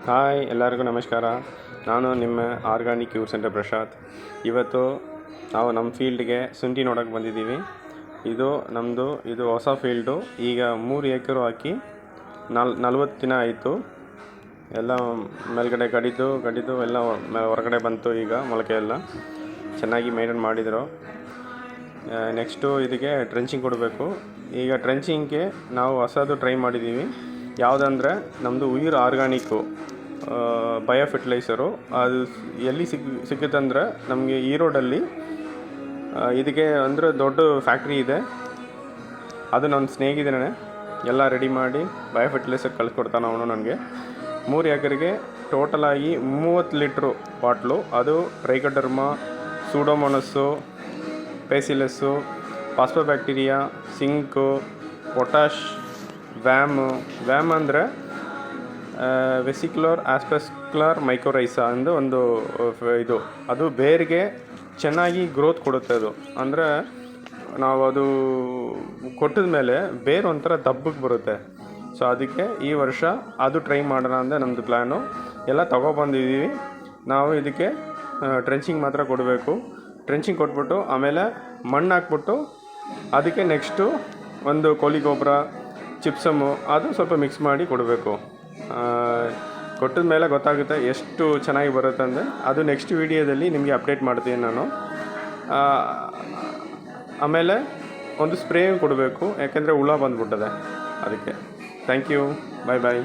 Hi, ಎಲ್ಲರಿಗೂ ನಮಸ್ಕಾರ. ನಾನು ನಿಮ್ಮ ಆರ್ಗಾನಿಕ್ ಕ್ಯೂರ್ ಸೆಂಟರ್ ಪ್ರಶಾಂತ್. ಇವತ್ತು ನಾವು ನಮ್ಮ ಫೀಲ್ಡ್ಗೆ ಶುಂಠಿ ನೋಡೋಕ್ಕೆ ಬಂದಿದ್ದೀವಿ. ಇದು ಹೊಸ ಫೀಲ್ಡು. ಈಗ 3 ಎಕರೆ ಹಾಕಿ 40 ದಿನ ಆಯಿತು. ಎಲ್ಲ ಮೇಲ್ಗಡೆ ಕಡಿದು ಎಲ್ಲ ಹೊರಗಡೆ ಬಂತು. ಈಗ ಮೊಳಕೆ ಎಲ್ಲ ಚೆನ್ನಾಗಿ ಮೇಂಟೈನ್ ಮಾಡಿದರು. ನೆಕ್ಸ್ಟು ಇದಕ್ಕೆ ಟ್ರೆಂಚಿಂಗ್ ಕೊಡಬೇಕು. ಈಗ ಟ್ರೆಂಚಿಂಗ್ಗೆ ನಾವು ಹೊಸದು ಟ್ರೈ ಮಾಡಿದ್ದೀವಿ. ಯಾವುದಂದರೆ ನಮ್ಮದು ಉಯಿರ್ ಆರ್ಗಾನಿಕ್ಕು ಬಯೋ ಫರ್ಟಿಲೈಸರು. ಅದು ಎಲ್ಲಿ ಸಿಗುತ್ತಂದ್ರೆ ನಮಗೆ ಈ ರೋಡಲ್ಲಿ ಇದಕ್ಕೆ ಅಂದರೆ ದೊಡ್ಡ ಫ್ಯಾಕ್ಟ್ರಿ ಇದೆ. ಅದು ನನ್ನ ಸ್ನೇಹಿತನೇ ಎಲ್ಲ ರೆಡಿ ಮಾಡಿ ಬಯೋ ಫರ್ಟಿಲೈಸರ್ ಕಳಿಸ್ಕೊಡ್ತಾನೆ ಅವನು ನನಗೆ. 3 ಎಕರೆಗೆ ಟೋಟಲಾಗಿ 30 ಲೀಟ್ರು ಬಾಟ್ಲು. ಅದು Trichoderma, Pseudomonas, Bacillus, phosphobacteria, zinc, potash, VAM ಅಂದರೆ ವೆಸಿಕ್ಯುಲರ್ ಆಸ್ಪೆಕ್ಯುಲರ್ ಮೈಕೋರೈಸಾ ಅಂದು ಇದು. ಅದು ಬೇರಿಗೆ ಚೆನ್ನಾಗಿ ಗ್ರೋತ್ ಕೊಡುತ್ತೆ. ಅದು ಅಂದರೆ ನಾವು ಅದು ಕೊಟ್ಟಿದ ಮೇಲೆ ಬೇರು ಒಂಥರ ದಬ್ಬಕ್ಕೆ ಬರುತ್ತೆ. ಸೊ ಅದಕ್ಕೆ ಈ ವರ್ಷ ಅದು ಟ್ರೈ ಮಾಡೋಣ ಅಂದರೆ ನಮ್ಮದು ಪ್ಲ್ಯಾನು. ಎಲ್ಲ ತೊಗೊಬಂದಿದ್ದೀವಿ. ನಾವು ಇದಕ್ಕೆ ಟ್ರೆಂಚಿಂಗ್ ಮಾತ್ರ ಕೊಡಬೇಕು. ಟ್ರೆಂಚಿಂಗ್ ಕೊಟ್ಬಿಟ್ಟು ಆಮೇಲೆ ಮಣ್ಣು ಹಾಕ್ಬಿಟ್ಟು ಅದಕ್ಕೆ ನೆಕ್ಸ್ಟು ಒಂದು ಕೋಳಿ ಗೊಬ್ಬರ, ಚಿಪ್ಸಮ್ಮು ಅದು ಸ್ವಲ್ಪ ಮಿಕ್ಸ್ ಮಾಡಿ ಕೊಡಬೇಕು. ಕೊಟ್ಟಿದ ಮೇಲೆ ಗೊತ್ತಾಗುತ್ತೆ ಎಷ್ಟು ಚೆನ್ನಾಗಿ ಬರುತ್ತೆ ಅಂದರೆ. ಅದು ನೆಕ್ಸ್ಟ್ ವೀಡಿಯೋದಲ್ಲಿ ನಿಮಗೆ ಅಪ್ಡೇಟ್ ಮಾಡ್ತೀನಿ ನಾನು. ಆಮೇಲೆ ಒಂದು ಸ್ಪ್ರೇ ಕೊಡಬೇಕು, ಯಾಕೆಂದರೆ ಹುಳ ಬಂದುಬಿಟ್ಟದೆ ಅದಕ್ಕೆ. Thank you. ಬಾಯ್.